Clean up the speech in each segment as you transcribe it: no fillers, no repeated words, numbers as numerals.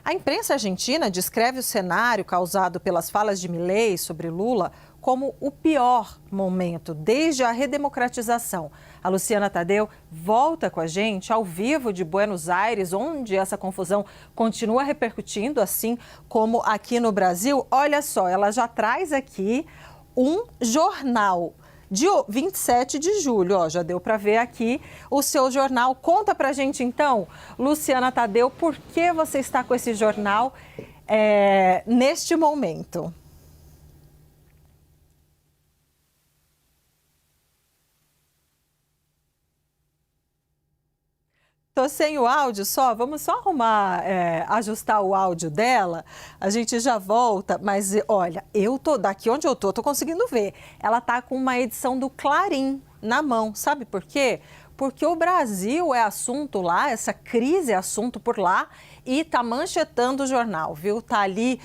A imprensa argentina descreve o cenário causado pelas falas de Milei sobre Lula como o pior momento desde a redemocratização. A Luciana Tadeu volta com a gente ao vivo de Buenos Aires, onde essa confusão continua repercutindo, assim como aqui no Brasil. Olha só, ela já traz aqui um jornal de 27 de julho, ó, já deu para ver aqui o seu jornal. Conta pra gente então, Luciana Tadeu, por que você está com esse jornal neste momento? Tô sem o áudio só, vamos só arrumar, ajustar o áudio dela, a gente já volta, mas olha, daqui onde eu tô conseguindo ver. Ela tá com uma edição do Clarim na mão, sabe por quê? Porque o Brasil é assunto lá, essa crise é assunto por lá e tá manchetando o jornal, viu? Tá ali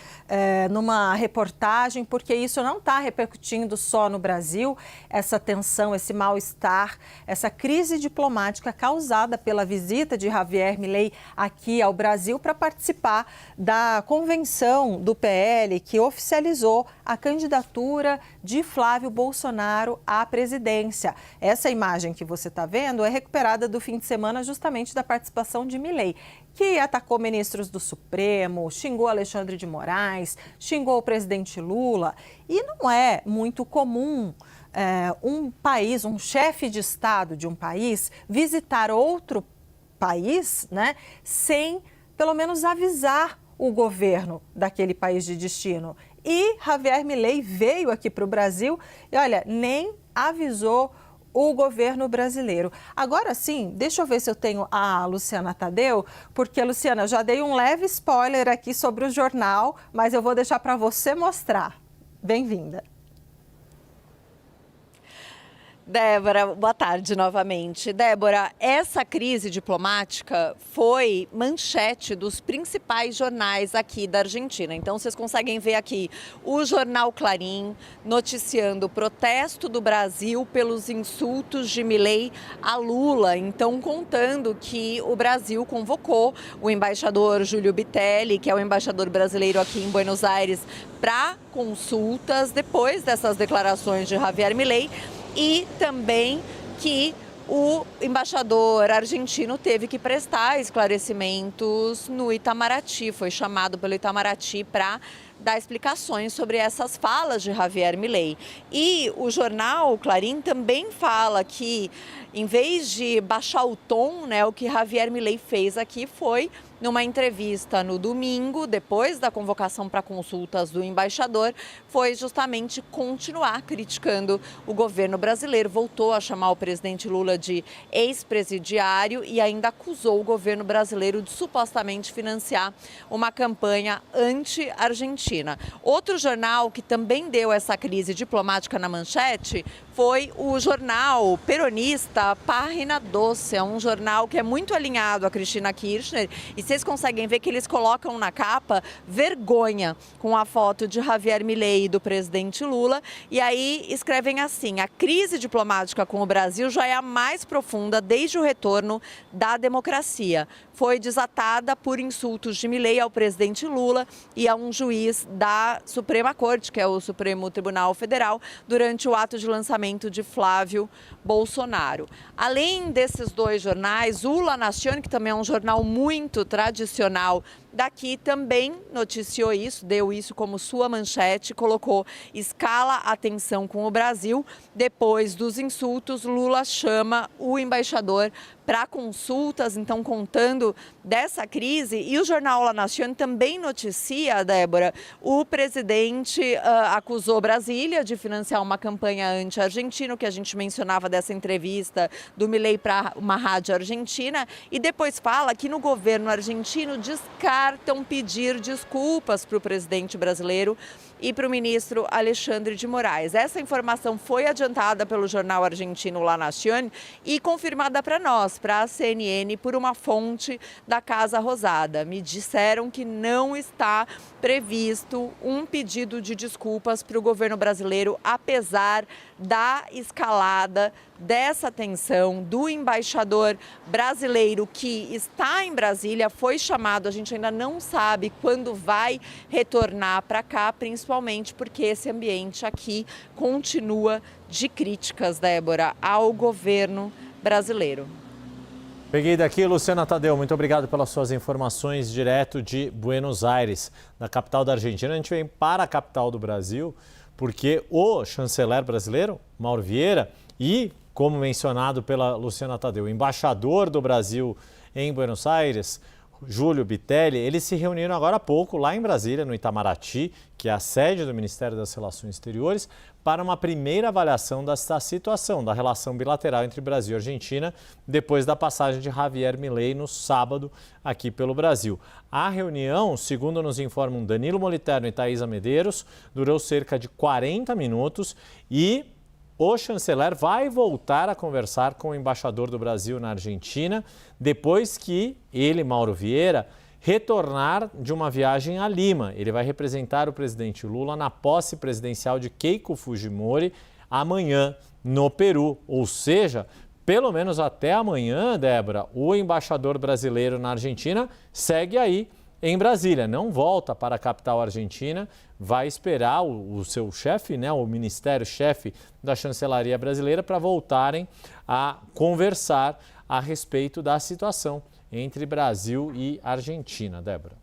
numa reportagem, porque isso não tá repercutindo só no Brasil, essa tensão, esse mal-estar, essa crise diplomática causada pela visita de Javier Milei aqui ao Brasil para participar da convenção do PL que oficializou a candidatura de Flávio Bolsonaro à presidência. Essa imagem que você está vendo é recuperada do fim de semana justamente da participação de Milei, que atacou ministros do Supremo, xingou Alexandre de Moraes, xingou o presidente Lula. E não é muito comum um país, um chefe de Estado de um país, visitar outro país, né, sem pelo menos avisar o governo daquele país de destino. E Javier Milei veio aqui para o Brasil e, olha, nem avisou o governo brasileiro. Agora sim, deixa eu ver se eu tenho a Luciana Tadeu, porque, Luciana, eu já dei um leve spoiler aqui sobre o jornal, mas eu vou deixar para você mostrar. Bem-vinda. Débora, boa tarde novamente. Débora, essa crise diplomática foi manchete dos principais jornais aqui da Argentina. Então, vocês conseguem ver aqui o jornal Clarim noticiando o protesto do Brasil pelos insultos de Milei a Lula. Então, contando que o Brasil convocou o embaixador Júlio Bitelli, que é o embaixador brasileiro aqui em Buenos Aires, para consultas depois dessas declarações de Javier Milei. E também que o embaixador argentino teve que prestar esclarecimentos no Itamaraty, foi chamado pelo Itamaraty para dar explicações sobre essas falas de Javier Milei. E o jornal Clarim também fala que, em vez de baixar o tom, né, o que Javier Milei fez aqui foi, numa entrevista no domingo, depois da convocação para consultas do embaixador, foi justamente continuar criticando o governo brasileiro. Voltou a chamar o presidente Lula de ex-presidiário e ainda acusou o governo brasileiro de supostamente financiar uma campanha anti-argentina. Outro jornal que também deu essa crise diplomática na manchete foi o jornal peronista Página 12. É um jornal que é muito alinhado a Cristina Kirchner e vocês conseguem ver que eles colocam na capa vergonha com a foto de Javier Milei e do presidente Lula. E aí escrevem assim: a crise diplomática com o Brasil já é a mais profunda desde o retorno da democracia. Foi desatada por insultos de Milei ao presidente Lula e a um juiz da Suprema Corte, que é o Supremo Tribunal Federal, durante o ato de lançamento de Flávio Bolsonaro. Além desses dois jornais, o La Nación, que também é um jornal muito tradicional daqui, também noticiou isso, deu isso como sua manchete, colocou: escala a tensão com o Brasil. Depois dos insultos, Lula chama o embaixador para consultas, então contando dessa crise. E o jornal La Nación também noticia, Débora, o presidente acusou Brasília de financiar uma campanha anti-argentina, que a gente mencionava dessa entrevista do Milei para uma rádio argentina, e depois fala que no governo argentino descartam pedir desculpas para o presidente brasileiro e para o ministro Alexandre de Moraes. Essa informação foi adiantada pelo jornal argentino La Nación e confirmada para nós, para a CNN, por uma fonte da Casa Rosada. Me disseram que não está previsto um pedido de desculpas para o governo brasileiro, apesar da escalada dessa tensão do embaixador brasileiro que está em Brasília, foi chamado, a gente ainda ainda não sabe quando vai retornar para cá, principalmente porque esse ambiente aqui continua de críticas, Débora, ao governo brasileiro. Peguei daqui, Luciana Tadeu, muito obrigado pelas suas informações direto de Buenos Aires, da capital da Argentina. A gente vem para a capital do Brasil porque o chanceler brasileiro, Mauro Vieira, e, como mencionado pela Luciana Tadeu, o embaixador do Brasil em Buenos Aires, Júlio Bitelli, eles se reuniram agora há pouco lá em Brasília, no Itamaraty, que é a sede do Ministério das Relações Exteriores, para uma primeira avaliação desta situação, da relação bilateral entre Brasil e Argentina, depois da passagem de Javier Milei no sábado aqui pelo Brasil. A reunião, segundo nos informam Danilo Moliterno e Thaisa Medeiros, durou cerca de 40 minutos e o chanceler vai voltar a conversar com o embaixador do Brasil na Argentina, depois que ele, Mauro Vieira, retornar de uma viagem a Lima. Ele vai representar o presidente Lula na posse presidencial de Keiko Fujimori amanhã no Peru. Ou seja, pelo menos até amanhã, Débora, o embaixador brasileiro na Argentina segue aí em Brasília, não volta para a capital argentina, vai esperar o seu chefe, né, o ministério-chefe da chancelaria brasileira, para voltarem a conversar a respeito da situação entre Brasil e Argentina, Débora.